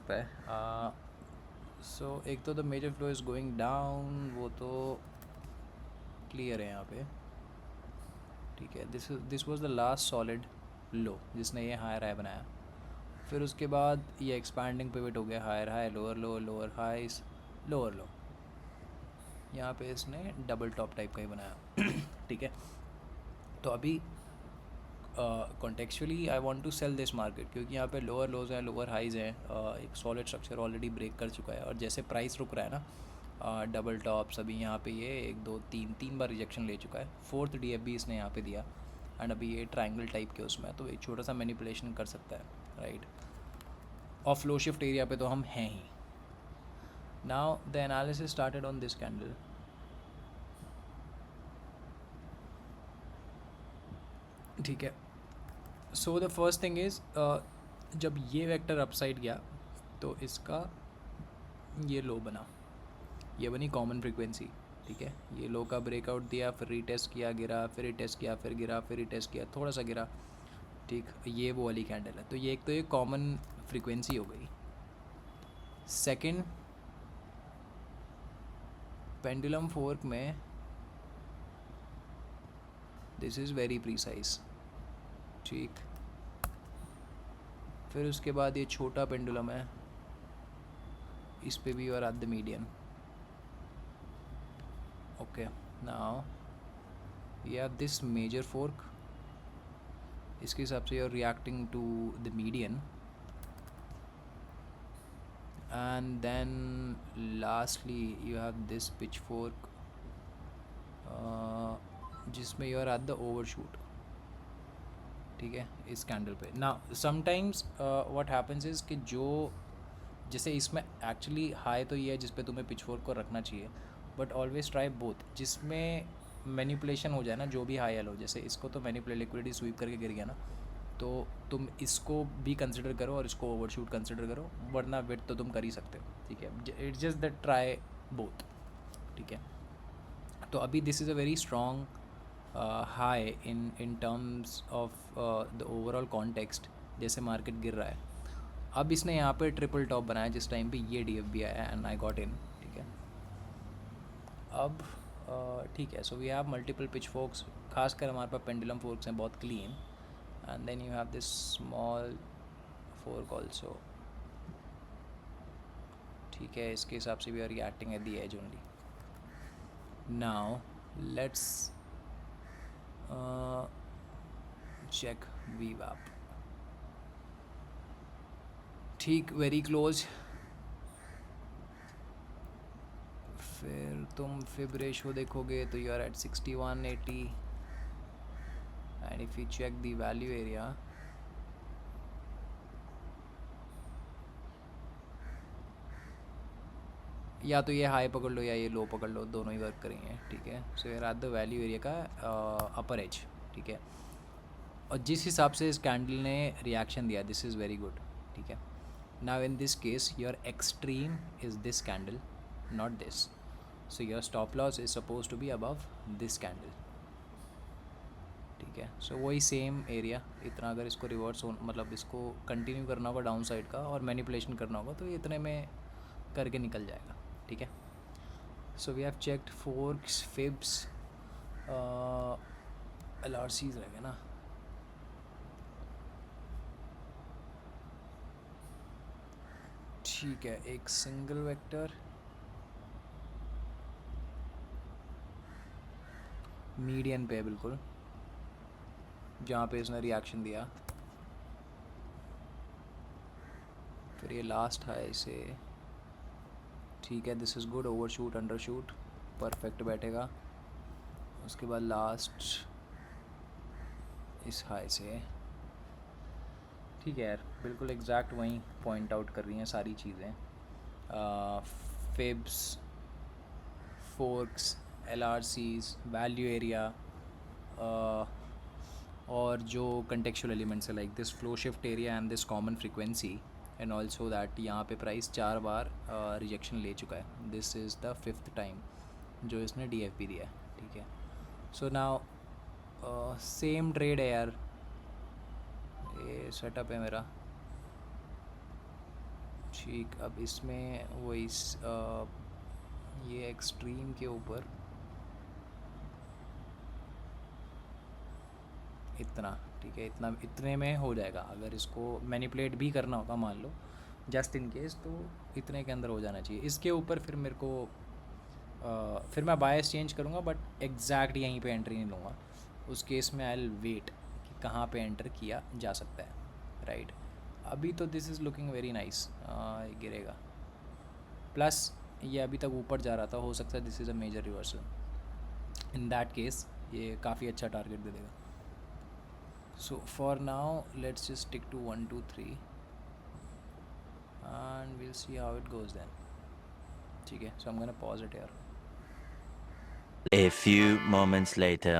सकता है। सो एक तो the major flow is going down, वो तो क्लियर है यहाँ पे, ठीक है। This was the last solid low जिसने ये हायर हाई बनाया। फिर उसके बाद ये एक्सपैंडिंग पिवट हो गया, higher high lower low lower highs lower low. यहाँ पे इसने डबल टॉप टाइप का ही बनाया ठीक है। तो अभी contextually I want to sell this market, क्योंकि यहाँ पे लोअर लोज हैं लोअर हाइज हैं, एक सॉलिड स्ट्रक्चर ऑलरेडी ब्रेक कर चुका है। और जैसे प्राइस रुक रहा है ना, डबल टॉप्स अभी यहाँ पे ये 1 2 3 बार रिजेक्शन ले चुका है, फोर्थ DFB इसने यहाँ पे दिया। एंड अभी ये ट्रायंगल टाइप के उसमें, तो एक छोटा सा मैनिपुलेशन कर सकता है, राइट। और फ्लो शिफ्ट एरिया पे तो हम हैं ही। Now the analysis started on this candle. ठीक है। So the first thing is, जब ये वेक्टर अपसाइड गया तो इसका ये लो बना, ये बनी कॉमन फ्रीक्वेंसी, ठीक है। ये लो का ब्रेकआउट दिया, फिर रीटेस्ट किया गिरा, फिर रीटेस्ट किया फिर गिरा, फिर रीटेस्ट किया थोड़ा सा गिरा, ठीक। ये वो वाली कैंडल है। तो ये एक तो ये कॉमन फ्रीक्वेंसी हो गई। सेकंड, पेंडुलम फोर्क में दिस इज़ वेरी प्रीसाइज, ठीक। फिर उसके बाद ये छोटा पेंडुलम है, इस पे भी और at the median, okay. Now ये हैव दिस मेजर फोर्क, इसके हिसाब से you're reacting to the median, and then lastly you have this pitchfork, जिसमें you are at the overshoot, ठीक है, इस कैंडल पे। ना समटाइम्स व्हाट हैपेंस इज़ कि जो जैसे इसमें एक्चुअली हाई तो ये है जिस पे तुम्हें पिचफोर्क को रखना चाहिए, बट ऑलवेज ट्राई बोथ। जिसमें मैनिपुलेशन हो जाए ना, जो भी हाई एल हो, जैसे इसको तो मैनिपुलेट लिक्विडिटी स्वीप करके गिर गया ना, तो तुम इसको भी कंसिडर करो और इसको ओवरशूट कंसिडर करो, वरना वेट तो तुम कर ही सकते हो, ठीक है। It's just that try both, ठीक है। तो अभी this is a very strong high in terms of the overall context, जैसे मार्केट गिर रहा है। अब इसने यहाँ पे ट्रिपल टॉप बनाया जिस टाइम पे ये DFB आया एंड आई गॉट इन, ठीक है। अब ठीक है, सो वी हैव मल्टीपल पिच फोर्क्स, खासकर हमारे पास पेंडुलम फोर्क्स हैं बहुत clean, and then you have this small fork also, ठीक है। इसके हिसाब से we are reacting at the edge only. Now let's check VWAP, ठीक, very close। फिर तुम फिब रेशो देखोगे तो you are at 6180, and if you check the value area, या तो ये हाई पकड़ लो या ये लो पकड़ लो, दोनों ही वर्क करेंगे, ठीक है। सो यार एट द वैल्यू एरिया का अपर एज, ठीक है। और जिस हिसाब से इस कैंडल ने रिएक्शन दिया, दिस इज़ वेरी गुड, ठीक है। Now in this case your extreme is this candle, not this, so your stop loss is suppose to be above this candle, ठीक है। सो वही सेम एरिया, इतना अगर इसको रिवर्स हो, मतलब इसको कंटिन्यू करना होगा डाउन साइड का और मैनिपुलेशन करना होगा, तो ये इतने में करके निकल जाएगा, ठीक है। So we have checked forks, fibs, LRCs रह गए ना, ठीक है। एक सिंगल वेक्टर मीडियन पे बिल्कुल, जहाँ पे इसने रिएक्शन दिया, फिर ये लास्ट हाई से, ठीक है। This is good, overshoot undershoot perfect बैठेगा। उसके बाद लास्ट इस हाई से, ठीक है यार, बिल्कुल एग्जैक्ट वहीं पॉइंट आउट कर रही हैं सारी चीज़ें, फिब्स, फोर्क्स, LRCs, वैल्यू एरिया, और जो कंटेक्चुअल एलिमेंट्स है like this flow shift area and this common frequency, and also that यहाँ पे प्राइस 4 बार रिजेक्शन ले चुका है, this is the 5th time जो इसने DFB दिया है, ठीक है। सो नाउ सेम ट्रेड है यार, ये सेटअप है मेरा, ठीक, अब इसमें वो ये एक्सट्रीम के ऊपर इतना, ठीक है, इतना, इतने में हो जाएगा। अगर इसको मैनिपुलेट भी करना होगा मान लो जस्ट इन केस, तो इतने के अंदर हो जाना चाहिए। इसके ऊपर फिर मेरे को फिर मैं बायस चेंज करूँगा, बट एग्जैक्ट यहीं पे एंट्री नहीं लूँगा। उस केस में आई विल वेट कि कहाँ पे एंटर किया जा सकता है, राइट। अभी तो this is looking very nice, गिरेगा। प्लस ये अभी तक ऊपर जा रहा था, हो सकता है this is a major reversal. In that case ये काफ़ी अच्छा टारगेट दे देगा। So for now let's just stick to 1 2 3 and we'll see how it goes then. ठीक है, so I'm gonna pause it here. A few moments later.